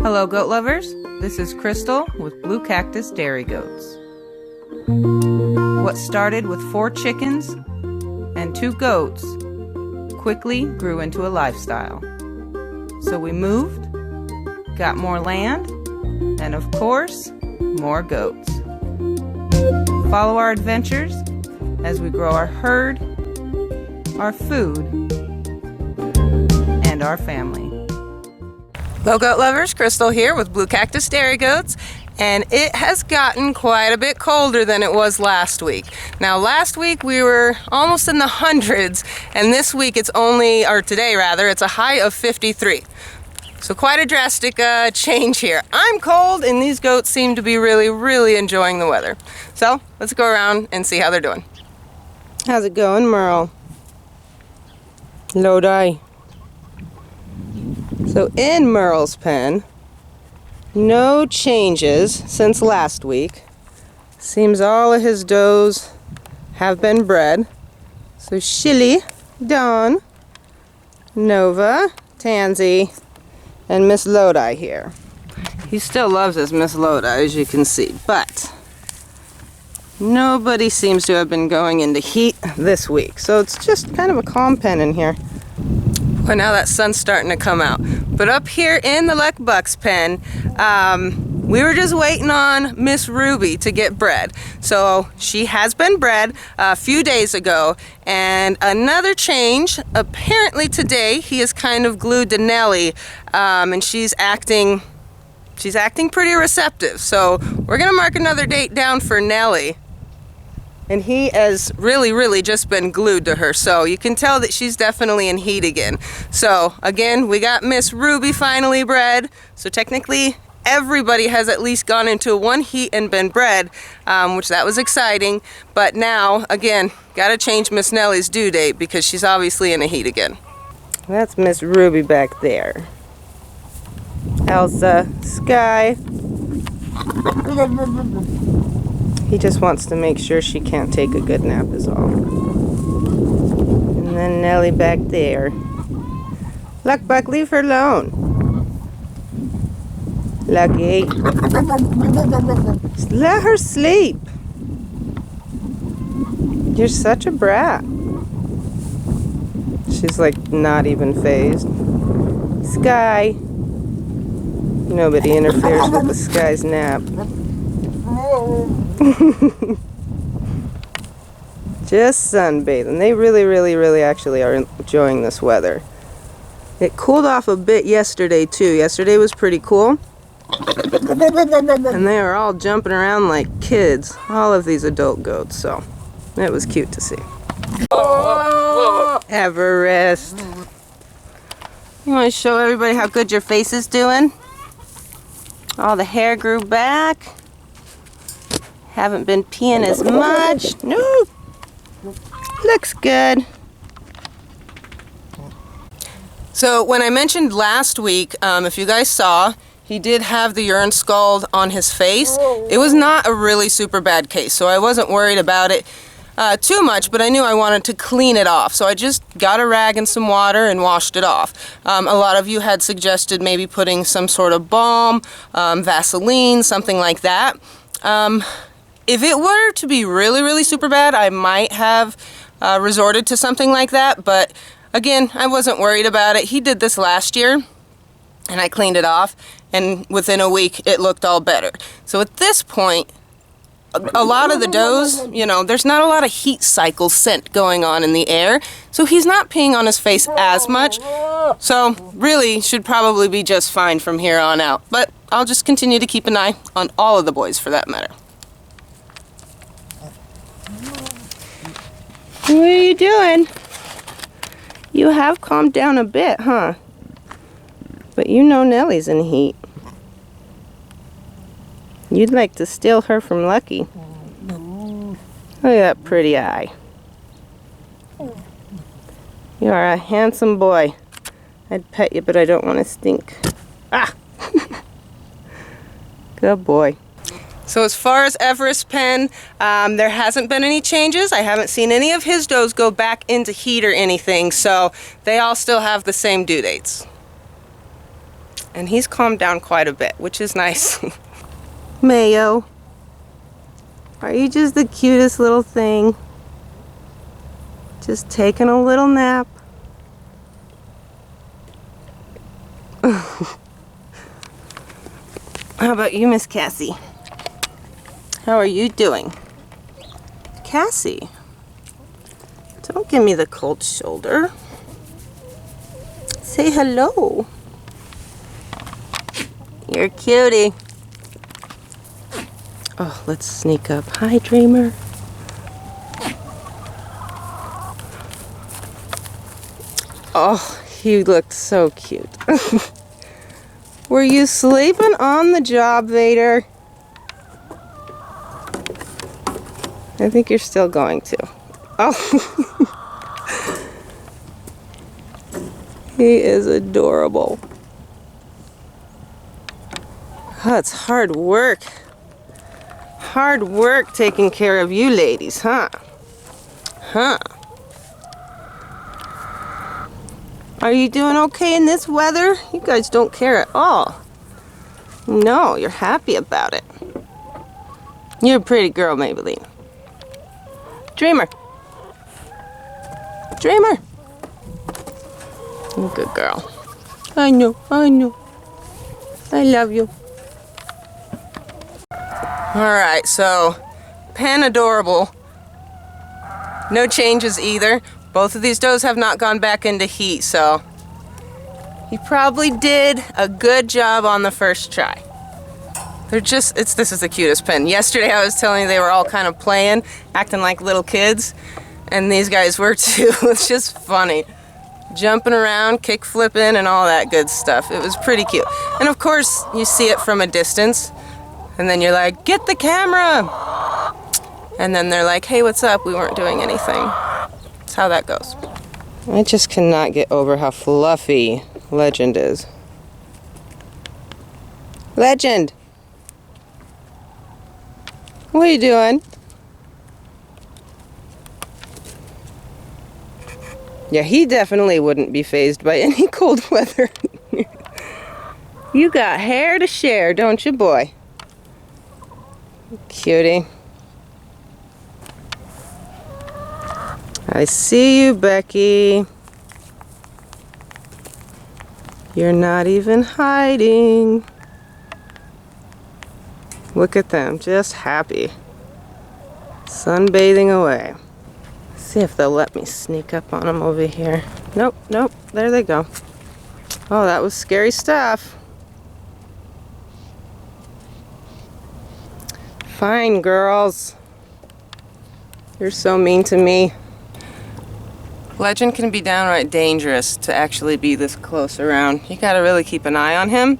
Hello goat lovers, this is Crystal with Blue Cactus Dairy Goats. What started with 4 chickens and 2 goats quickly grew into a lifestyle. So we moved, got more land, and of course, more goats. Follow our adventures as we grow our herd, our food, and our family. Hello goat lovers, Crystal here with Blue Cactus Dairy Goats, and it has gotten quite a bit colder than it was last week. Now last week we were almost in the hundreds, and this week it's only, or today rather, it's a high of 53. So quite a drastic change here. I'm cold and these goats seem to be really enjoying the weather. So let's go around and see how they're doing. How's it going, Merle? Lodi. So in Merle's pen, no changes since last week. Seems all of his does have been bred. So Shilly, Dawn, Nova, Tansy, and Miss Lodi here. He still loves his Miss Lodi, as you can see, but nobody seems to have been going into heat this week. So it's just kind of a calm pen in here. But now that sun's starting to come out. But up here in the Lek Buck's pen, we were just waiting on Miss Ruby to get bred. So she has been bred a few days ago. And another change, apparently today, he is kind of glued to Nellie, and she's acting pretty receptive. So we're gonna mark another date down for Nellie. And he has really just been glued to her, so you can tell that she's definitely in heat again. So again, we got Miss Ruby finally bred, so technically everybody has at least gone into one heat and been bred, which that was exciting. But now, again, gotta change Miss Nellie's due date because she's obviously in a heat again. That's Miss Ruby back there. Elsa, Sky. He just wants to make sure she can't take a good nap is all. And then Nellie back there. Luck Buck, leave her alone. Lucky. Let her sleep. You're such a brat. She's like not even phased. Sky. Nobody interferes with the Sky's nap. Just sunbathing. They really actually are enjoying this weather. It cooled off a bit yesterday too. Yesterday was pretty cool. And they are all jumping around like kids. All of these adult goats, so it was cute to see. Everest. You want to show everybody how good your face is doing? All the hair grew back. Haven't been peeing as much. No. Looks good. So when I mentioned last week, if you guys saw, he did have the urine scald on his face. It was not a really super bad case, so I wasn't worried about it too much, but I knew I wanted to clean it off. So I just got a rag and some water and washed it off. A lot of you had suggested maybe putting some sort of balm, Vaseline, something like that. If it were to be really super bad, I might have resorted to something like that, but again, I wasn't worried about it. He did this last year, and I cleaned it off, and within a week, it looked all better. So at this point, a lot of the does, you know, there's not a lot of heat cycle scent going on in the air, so he's not peeing on his face as much, so really should probably be just fine from here on out. But I'll just continue to keep an eye on all of the boys for that matter. What are you doing? You have calmed down a bit, huh? But you know Nellie's in heat. You'd like to steal her from Lucky. Look at that pretty eye. You are a handsome boy. I'd pet you, but I don't want to stink. Ah! Good boy. So as far as Everest's pen, there hasn't been any changes. I haven't seen any of his does go back into heat or anything, so they all still have the same due dates. And he's calmed down quite a bit, which is nice. Mayo, are you just the cutest little thing? Just taking a little nap. How about you, Miss Cassie? How are you doing? Cassie, don't give me the cold shoulder. Say hello. You're a cutie. Oh, let's sneak up. Hi, Dreamer. Oh, he looked so cute. Were you sleeping on the job, Vader? I think you're still going to. Oh. He is adorable. Oh, it's hard work. Hard work taking care of you ladies, huh? Huh? Are you doing okay in this weather? You guys don't care at all. No, you're happy about it. You're a pretty girl, Maybelline. Dreamer. Dreamer. You're a good girl. I know, I know. I love you. Alright, so pen adorable. No changes either. Both of these does have not gone back into heat, so he probably did a good job on the first try. They're just, this is the cutest pen. Yesterday I was telling you they were all kind of playing, acting like little kids, and these guys were too. It's just funny. Jumping around, kick flipping, and all that good stuff. It was pretty cute. And of course, you see it from a distance, and then you're like, get the camera! And then they're like, hey, what's up? We weren't doing anything. That's how that goes. I just cannot get over how fluffy Legend is. Legend! What are you doing? Yeah, he definitely wouldn't be fazed by any cold weather. You got hair to share, don't you, boy? Cutie. I see you, Becky. You're not even hiding. Look at them, just happy. Sunbathing away. See if they'll let me sneak up on them over here. Nope, nope, there they go. Oh, that was scary stuff. Fine, girls. You're so mean to me. Legend can be downright dangerous to actually be this close around. You gotta really keep an eye on him.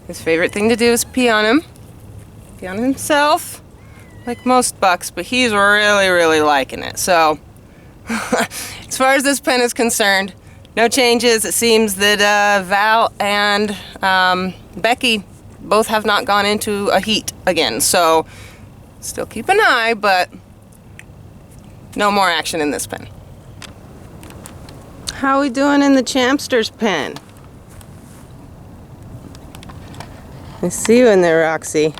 His favorite thing to do is pee on him. Pee on himself, like most bucks, but he's really, really liking it. So, as far as this pen is concerned, no changes. It seems that Val and Becky both have not gone into a heat again. So, still keep an eye, but no more action in this pen. How are we doing in the Champster's pen? I see you in there, Roxy.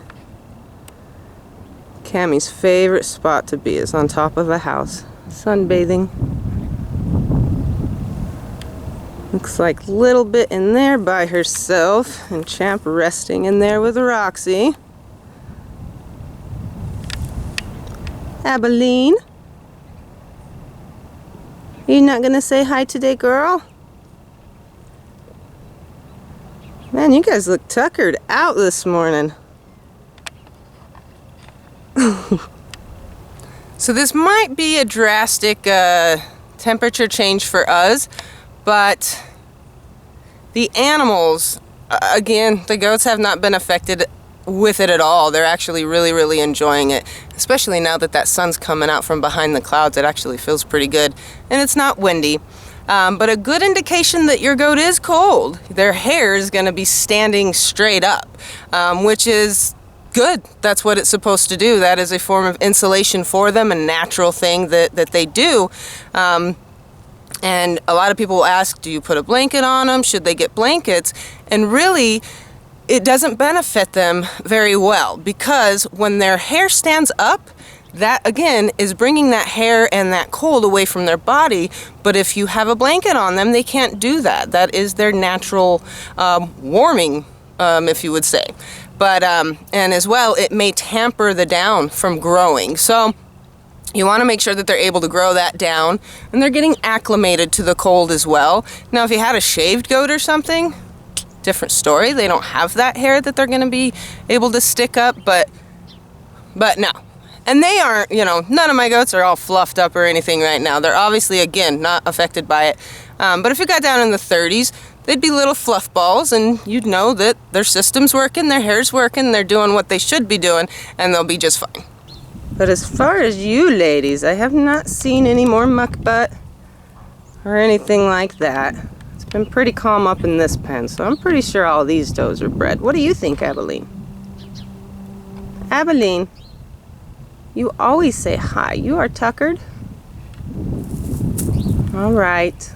Cammie's favorite spot to be is on top of the house, sunbathing. Looks like a little bit in there by herself, and Champ resting in there with Roxy. Abilene? You not gonna say hi today, girl? Man, you guys look tuckered out this morning. So this might be a drastic temperature change for us, but the animals, again, the goats have not been affected with it at all. They're actually really, really enjoying it, especially now that that sun's coming out from behind the clouds. It actually feels pretty good, and it's not windy. But a good indication that your goat is cold. Their hair is going to be standing straight up, which is good. That's what it's supposed to do. That is a form of insulation for them, a natural thing that they do. And And a lot of people will ask, do you put a blanket on them? Should they get blankets? And really, it doesn't benefit them very well, because when their hair stands up, that again is bringing that hair and that cold away from their body. But if you have a blanket on them, they can't do that. That is their natural warming, if you would say. But and as well, it may tamper the down from growing. So you want to make sure that they're able to grow that down and they're getting acclimated to the cold as well. Now, if you had a shaved goat or something, different story. They don't have that hair that they're going to be able to stick up, but no. And they aren't, you know, none of my goats are all fluffed up or anything right now. They're obviously, again, not affected by it. But if you got down in the 30s, they'd be little fluff balls, and you'd know that their system's working, their hair's working, they're doing what they should be doing, and they'll be just fine. But as far as you ladies, I have not seen any more muck butt or anything like that. It's been pretty calm up in this pen, so I'm pretty sure all these does are bred. What do you think, Abilene? Abilene, you always say hi. You are tuckered? All right.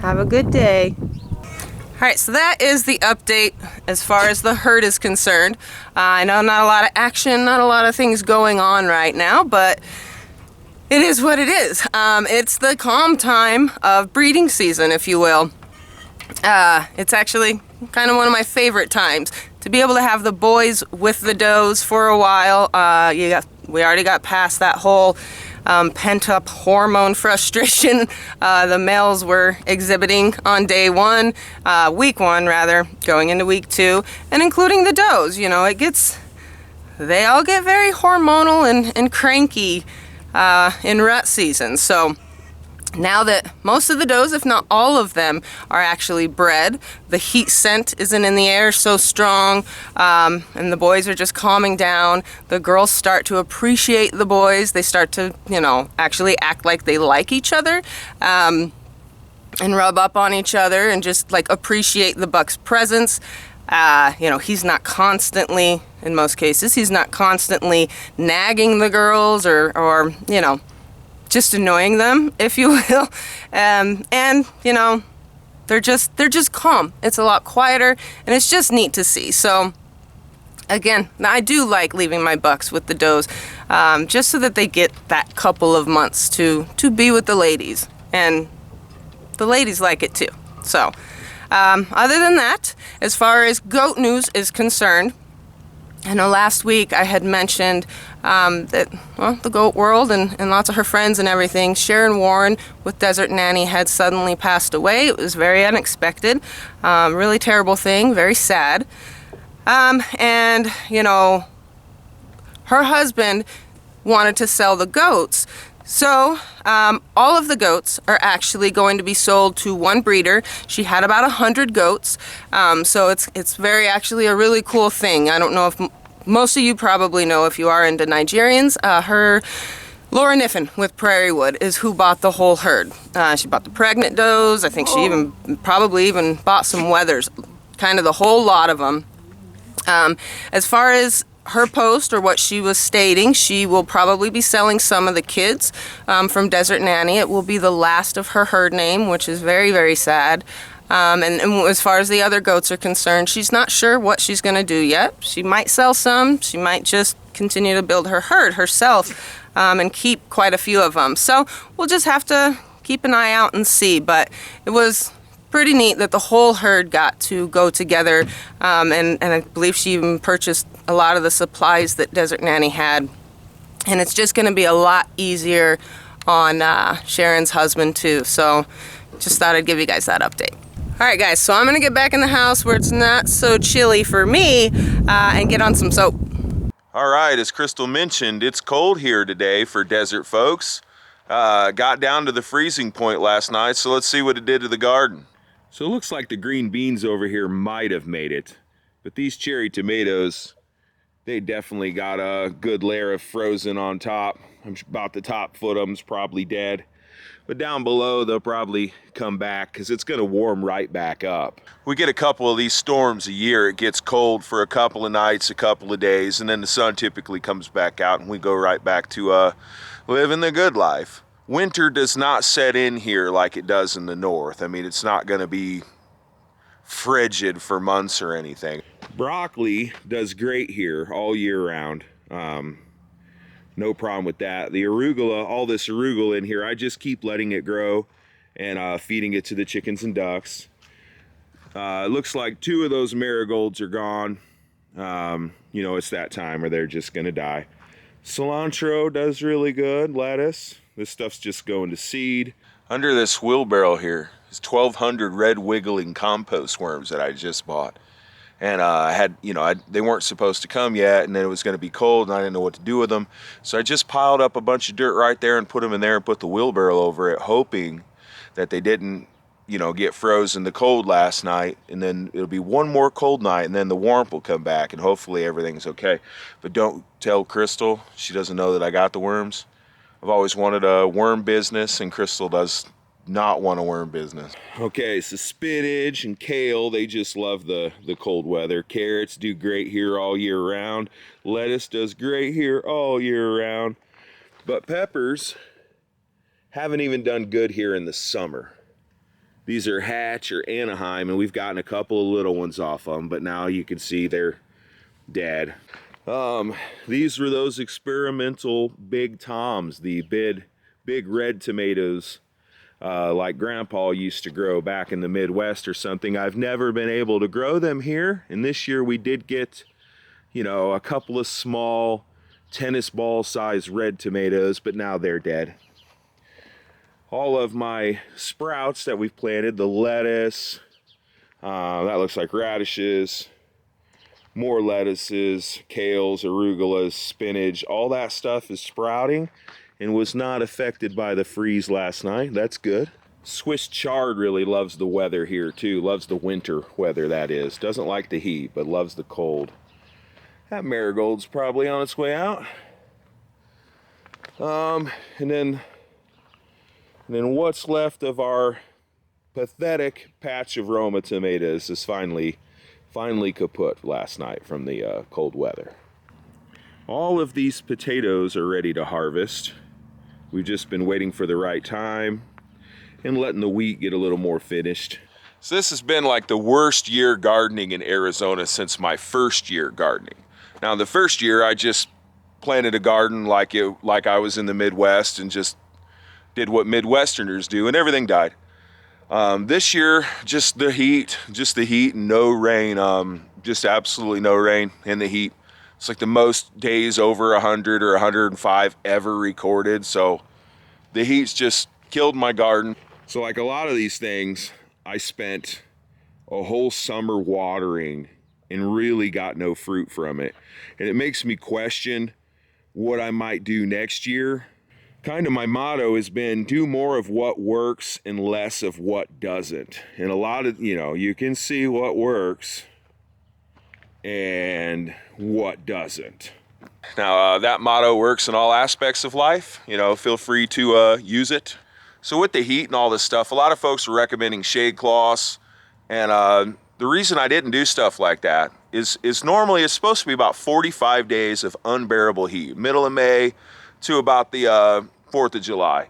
Have a good day. All right, so that is the update as far as the herd is concerned. I know not a lot of action, not a lot of things going on right now, but it is what it is. It's the calm time of breeding season, if you will. It's actually kind of one of my favorite times to be able to have the boys with the does for a while. We already got past that whole pent-up hormone frustration the males were exhibiting on day one, week one rather, going into week two, and including the does. You know, they all get very hormonal and cranky in rut season. So now that most of the does, if not all of them, are actually bred, the heat scent isn't in the air so strong, and the boys are just calming down. The girls start to appreciate the boys. They start to, you know, actually act like they like each other, and rub up on each other and just like appreciate the buck's presence. You know, he's not constantly, in most cases, he's not constantly nagging the girls or you know, just annoying them, if you will. And you know, they're just calm. It's a lot quieter, and it's just neat to see. So again, I do like leaving my bucks with the does, just so that they get that couple of months to be with the ladies, and the ladies like it too. So other than that, as far as goat news is concerned, I know last week I had mentioned that, well, the goat world and lots of her friends and everything, Sharon Warren with Desert Nanny had suddenly passed away. It was very unexpected, really terrible thing, very sad. And, you know, her husband wanted to sell the goats. So all of the goats are actually going to be sold to one breeder. She had about 100 goats, so it's very actually a really cool thing. I don't know if most of you probably know if you are into Nigerians. Laura Niffen with Prairie Wood is who bought the whole herd. She bought the pregnant does. I think she probably even bought some wethers, kind of the whole lot of them. As far as her post or what she was stating, she will probably be selling some of the kids from Desert Nanny. It will be the last of her herd name, which is very, very sad. And as far as the other goats are concerned, she's not sure what she's going to do yet. She might sell some. She might just continue to build her herd herself and keep quite a few of them. So we'll just have to keep an eye out and see. But it was pretty neat that the whole herd got to go together, and I believe she even purchased a lot of the supplies that Desert Nanny had, and it's just going to be a lot easier on Sharon's husband too. So just thought I'd give you guys that update. All right, guys, so I'm going to get back in the house where it's not so chilly for me and get on some soap. All right, as Crystal mentioned, it's cold here today for desert folks. Got down to the freezing point last night, so let's see what it did to the garden. So it looks like the green beans over here might have made it, but these cherry tomatoes, they definitely got a good layer of frozen on top. About the top foot of them's probably dead, but down below they'll probably come back because it's going to warm right back up. We get a couple of these storms a year. It gets cold for a couple of nights, a couple of days, and then the sun typically comes back out and we go right back to living the good life. winter does not set in here like it does in the north. I mean, it's not going to be frigid for months or anything. Broccoli does great here all year round. No problem with that. The arugula, all this arugula in here, I just keep letting it grow and feeding it to the chickens and ducks. It looks like 2 of those marigolds are gone. You know, it's that time where they're just gonna die. Cilantro does really good. Lettuce, this stuff's just going to seed. Under this wheelbarrow here is 1,200 red wiggling compost worms that I just bought. And I had, you know, they weren't supposed to come yet, and then it was going to be cold, and I didn't know what to do with them. So I just piled up a bunch of dirt right there and put them in there and put the wheelbarrow over it, hoping that they didn't, you know, get frozen the cold last night. And then it'll be one more cold night, and then the warmth will come back, and hopefully everything's okay. But don't tell Crystal. She doesn't know that I got the worms. I've always wanted a worm business, and Crystal does not want a worm business. Okay, so spinach and kale, they just love the cold weather. Carrots do great here all year round. Lettuce does great here all year round. But peppers haven't even done good here in the summer. These are Hatch or Anaheim, and we've gotten a couple of little ones off them, but now you can see they're dead. These were those experimental Big Toms, the big red tomatoes, like Grandpa used to grow back in the Midwest or something. I've never been able to grow them here, and this year we did get, you know, a couple of small tennis ball size red tomatoes, but now they're dead. All of my sprouts that we've planted, the lettuce, that looks like radishes, more lettuces, kales, arugulas, spinach, all that stuff is sprouting and was not affected by the freeze last night. That's good. Swiss chard really loves the weather here too, loves the winter weather, that is. Doesn't like the heat, but loves the cold. That marigold's probably on its way out. And then what's left of our pathetic patch of Roma tomatoes is finally kaput last night from the cold weather. All of these potatoes are ready to harvest. We've just been waiting for the right time and letting the wheat get a little more finished. So this has been like the worst year gardening in Arizona since my first year gardening. Now the first year I just planted a garden like I was in the Midwest and just did what Midwesterners do, and everything died. This year, just the heat and no rain, just absolutely no rain in the heat. It's like the most days over 100 or 105 ever recorded, so the heat's just killed my garden. So like a lot of these things, I spent a whole summer watering and really got no fruit from it. And it makes me question what I might do next year. Kind of my motto has been do more of what works and less of what doesn't. And a lot of, you know, you can see what works and what doesn't. Now that motto works in all aspects of life. You know, feel free to use it. So with the heat and all this stuff, a lot of folks are recommending shade cloths. And the reason I didn't do stuff like that is normally it's supposed to be about 45 days of unbearable heat, middle of May to about the 4th of July.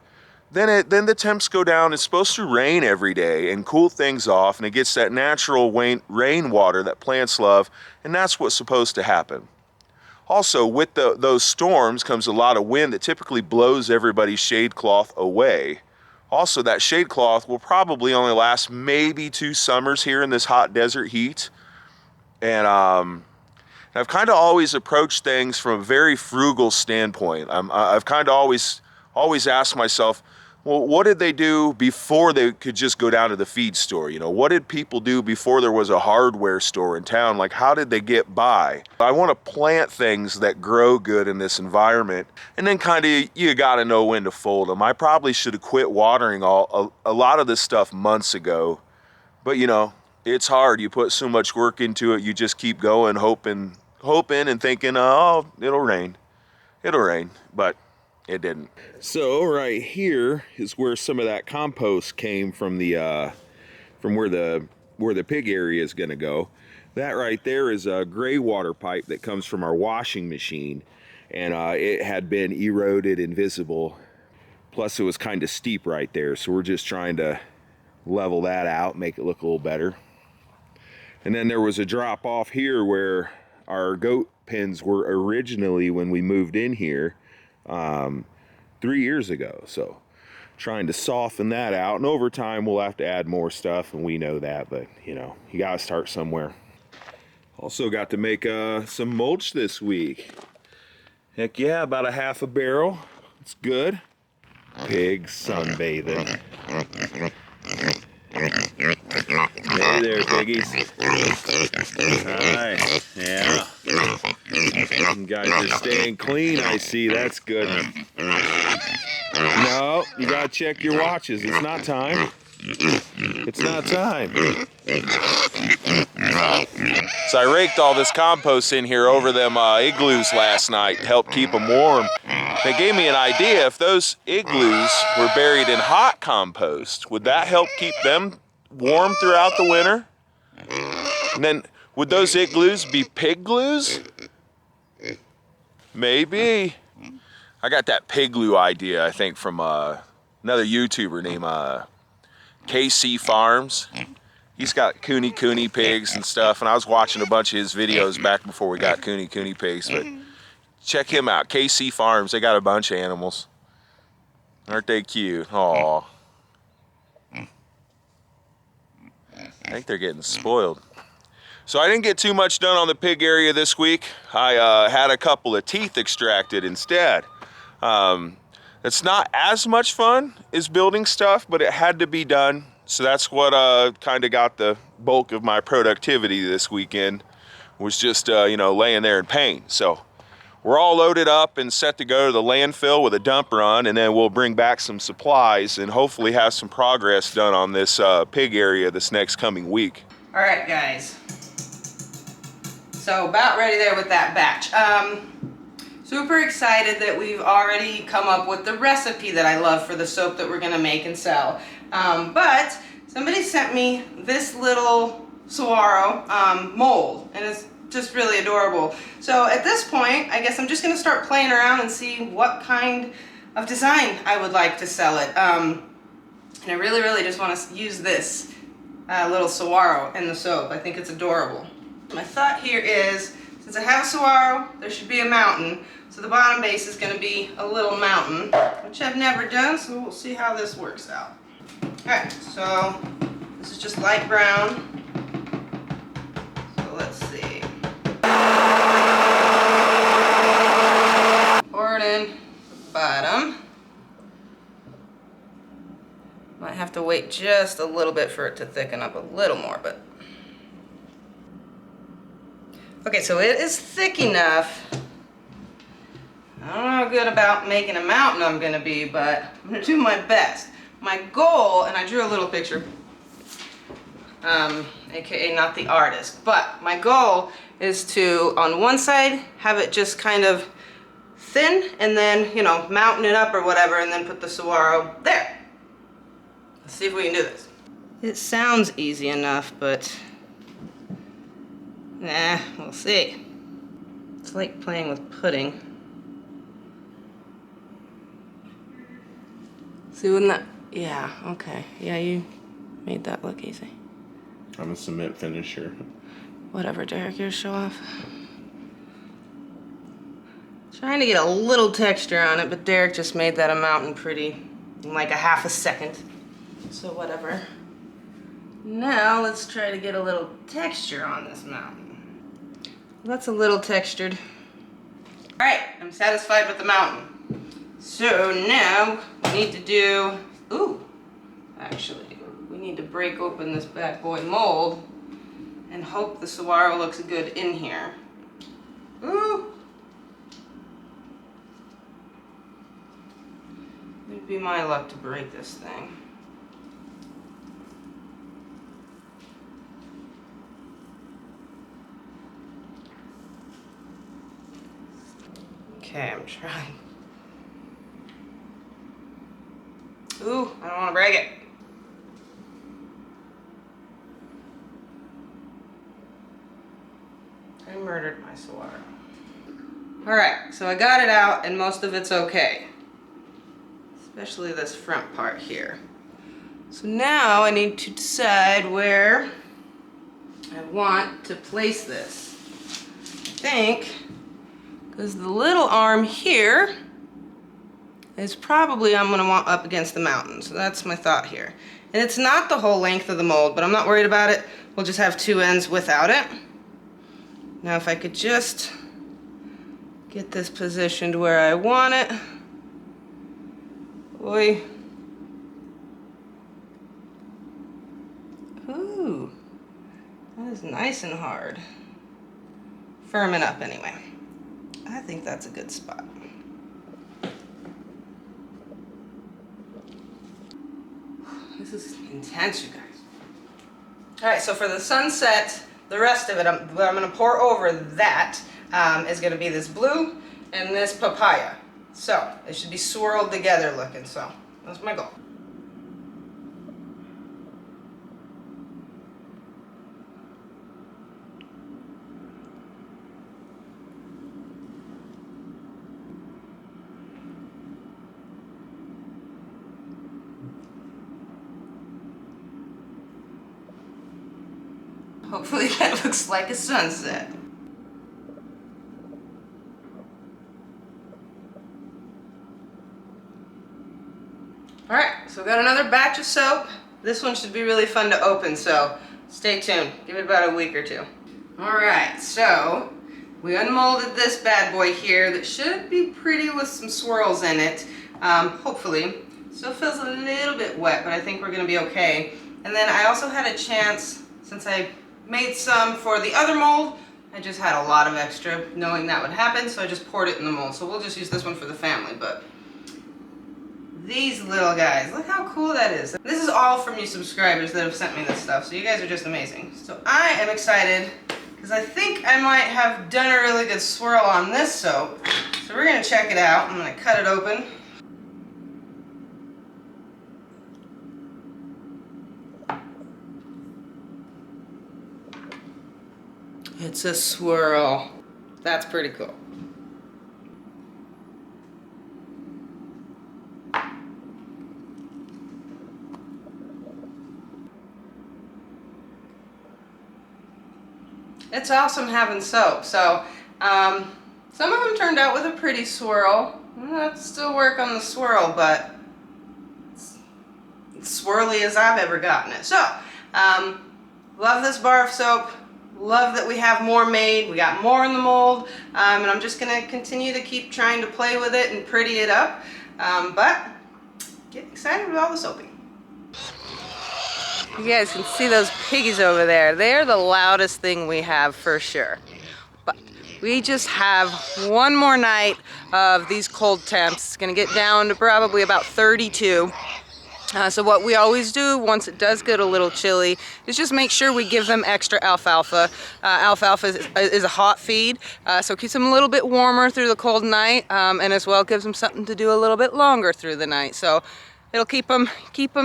Then the temps go down. It's supposed to rain every day and cool things off, and it gets that natural rainwater that plants love, and that's what's supposed to happen. Also, with those storms comes a lot of wind that typically blows everybody's shade cloth away. Also, that shade cloth will probably only last maybe 2 summers here in this hot desert heat. And I've kind of always approached things from a very frugal standpoint. I've kind of always asked myself, well, what did they do before they could just go down to the feed store? You know, what did people do before there was a hardware store in town? Like, how did they get by? I want to plant things that grow good in this environment, and then kind of you got to know when to fold them. I probably should have quit watering a lot of this stuff months ago, but you know, it's hard. You put so much work into it, you just keep going, hoping and thinking, oh, it'll rain, but it didn't. So right here is where some of that compost came from, from where the pig area is going to go. That right there is a gray water pipe that comes from our washing machine, and it had been eroded and visible Plus it was kind of steep right there, so we're just trying to level that out, make it look a little better. And then there was a drop off here where our goat pens were originally when we moved in here 3 years ago. So trying to soften that out, and over time we'll have to add more stuff, and we know that, but you know, you gotta start somewhere. Also got to make some mulch this week. Heck yeah, about a half a barrel. It's good. Pigs sunbathing. Hey there, piggies. Hi. Yeah. You guys are staying clean, I see. That's good. No, you gotta check your watches. It's not time. It's not time. So I raked all this compost in here over them igloos last night to help keep them warm. They gave me an idea. If those igloos were buried in hot compost, would that help keep them warm throughout the winter? And then, would those igloos be pig glues? Maybe. I got that pig glue idea, I think, from another YouTuber named KC Farms. He's got Kunekune Pigs and stuff, and I was watching a bunch of his videos back before we got Kunekune Pigs, but check him out, KC Farms. They got a bunch of animals. Aren't they cute? Aw. I think they're getting spoiled. So I didn't get too much done on the pig area this week. I had a couple of teeth extracted instead. It's not as much fun as building stuff, but it had to be done. So that's what kind of got the bulk of my productivity this weekend, was just, you know, laying there in pain. So we're all loaded up and set to go to the landfill with a dump run, and then we'll bring back some supplies and hopefully have some progress done on this pig area this next coming week. All right, guys. So about ready there with that batch. Super excited that we've already come up with the recipe that I love for the soap that we're gonna make and sell. But somebody sent me this little saguaro mold, and it's just really adorable. So at this point, I guess I'm just gonna start playing around and see what kind of design I would like to sell it. And I really just want to use this little saguaro in the soap. I think it's adorable. My thought here is, since I have a saguaro, there should be a mountain. So the bottom base is going to be a little mountain, which I've never done, so we'll see how this works out. Alright, so this is just light brown. So let's see. Pour it in the bottom. Might have to wait just a little bit for it to thicken up a little more, but... Okay, so it is thick enough. I don't know how good about making a mountain I'm gonna be, but I'm gonna do my best. My goal, and I drew a little picture, aka not the artist, but my goal is to, on one side, have it just kind of thin, and then, you know, mountain it up or whatever, and then put the saguaro there. Let's see if we can do this. It sounds easy enough, but nah, we'll see. It's like playing with pudding. See, wouldn't that, yeah, okay. Yeah, you made that look easy. I'm a cement finisher. Whatever, Derek, you show off. Trying to get a little texture on it, but Derek just made that a mountain pretty in like a half a second. So whatever. Now let's try to get a little texture on this mountain. That's a little textured. All right, I'm satisfied with the mountain. So now we need to do, actually, we need to break open this bad boy mold and hope the saguaro looks good in here. Ooh. It'd be my luck to break this thing. Okay, I'm trying. Ooh, I don't want to break it. I murdered my saguaro. Alright, so I got it out and most of it's okay. especially this front part here. So now I need to decide where I want to place this. I think, because the little arm here is probably I'm gonna want up against the mountain. So that's my thought here. And it's not the whole length of the mold, but I'm not worried about it. We'll just have two ends without it. Now if I could just get this positioned where I want it. Boy. Ooh, that is nice and hard. Firming up anyway. I think that's a good spot. This is intense, you guys. All right, so for the sunset, the rest of it, what I'm gonna pour over that is gonna be this blue and this papaya. So it should be swirled together looking, so that's my goal. Hopefully that looks like a sunset. All right, so we got another batch of soap. This one should be really fun to open, so stay tuned. Give it about a week or two. All right, so we unmolded this bad boy here that should be pretty with some swirls in it, hopefully. Still feels a little bit wet, but I think we're gonna be okay. And then I also had a chance, since I made some for the other mold, I just had a lot of extra knowing that would happen, so I just poured it in the mold. So we'll just use this one for the family, but these little guys, look how cool that is. This is all from you subscribers that have sent me this stuff, so you guys are just amazing. So I am excited, because I think I might have done a really good swirl on this soap. So we're gonna check it out. I'm gonna cut it open. It's a swirl. That's pretty cool. It's awesome having soap. So some of them turned out with a pretty swirl. I'll have to still work on the swirl, but it's as swirly as I've ever gotten it. So love this bar of soap. Love that we have more made. We got more in the mold, and I'm just gonna continue to keep trying to play with it and pretty it up, but get excited with all the soaping. You guys can see those piggies over there. They're the loudest thing we have for sure. But we just have one more night of these cold temps. It's gonna get down to probably about 32. So what we always do once it does get a little chilly is just make sure we give them extra alfalfa. Alfalfa is a hot feed, so it keeps them a little bit warmer through the cold night, and as well gives them something to do a little bit longer through the night. So it'll keep them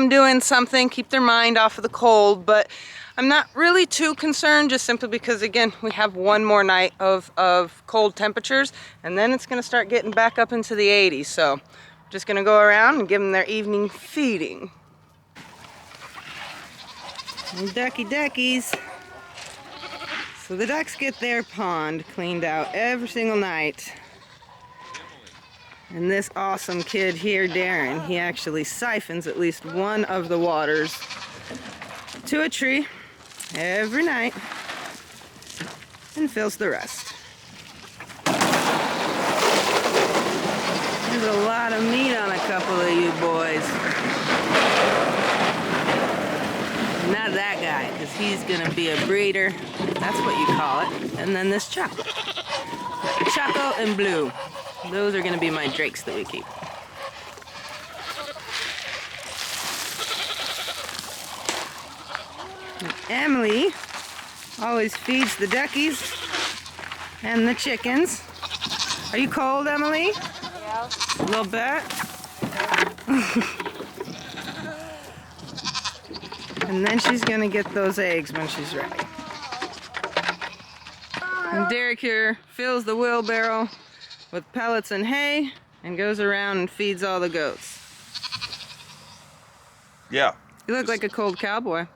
doing something, keep their mind off of the cold. But I'm not really too concerned, just simply because, again, we have one more night of cold temperatures, and then it's going to start getting back up into the 80s. So just gonna go around and give them their evening feeding. And duckies. So the ducks get their pond cleaned out every single night. And this awesome kid here, Darren, he actually siphons at least one of the waters to a tree every night and fills the rest. There's a lot of meat on a couple of you boys. Not that guy, because he's gonna be a breeder. That's what you call it. And then this Choco. Choco and Blue. Those are gonna be my drakes that we keep. And Emily always feeds the duckies and the chickens. Are you cold, Emily? A little bit. And then she's gonna get those eggs when she's ready. And Derek here fills the wheelbarrow with pellets and hay and goes around and feeds all the goats. Yeah. You look like a cold cowboy.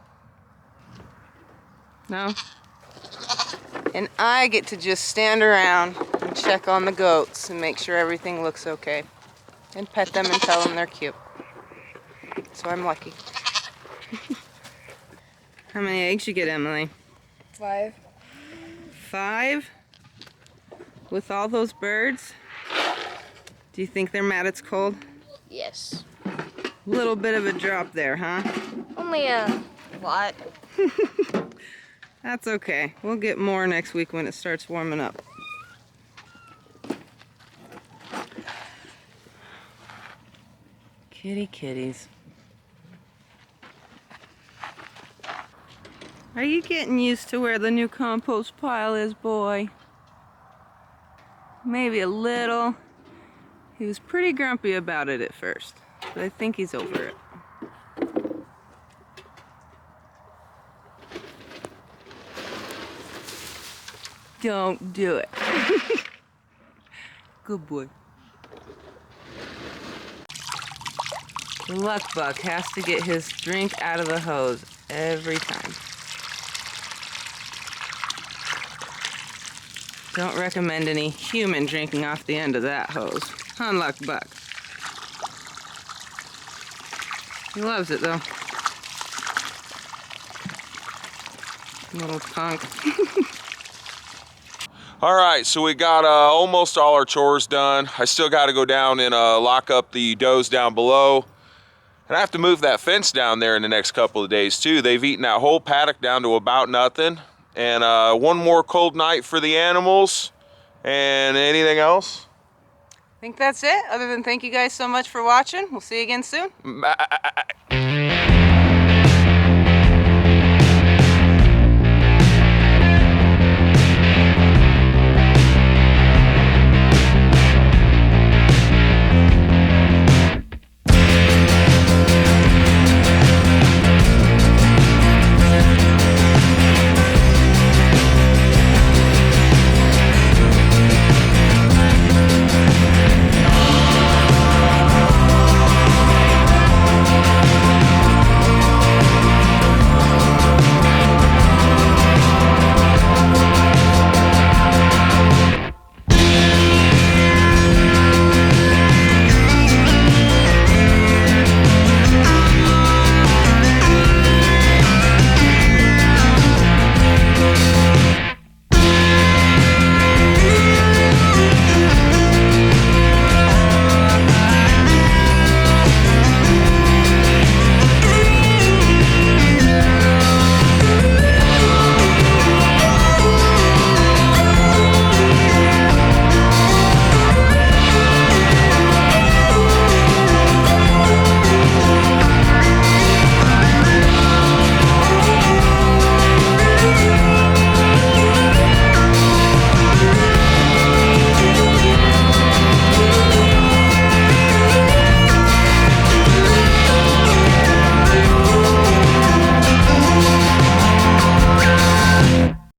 No? And I get to just stand around and check on the goats and make sure everything looks okay. And pet them and tell them they're cute. So I'm lucky. How many eggs you get, Emily? 5. 5? With all those birds? Do you think they're mad it's cold? Yes. Little bit of a drop there, huh? Only a lot. That's okay. We'll get more next week when it starts warming up. Kitty kitties. Are you getting used to where the new compost pile is, boy? Maybe a little. He was pretty grumpy about it at first, but I think he's over it. Don't do it. Good boy. The luck buck has to get his drink out of the hose every time. Don't recommend any human drinking off the end of that hose. Huh, luck buck? He loves it though. Little punk. All right, so we got almost all our chores done. I still got to go down and lock up the does down below. And I have to move that fence down there in the next couple of days too. They've eaten that whole paddock down to about nothing. And one more cold night for the animals. And anything else? I think that's it. Other than thank you guys so much for watching. We'll see you again soon. Bye.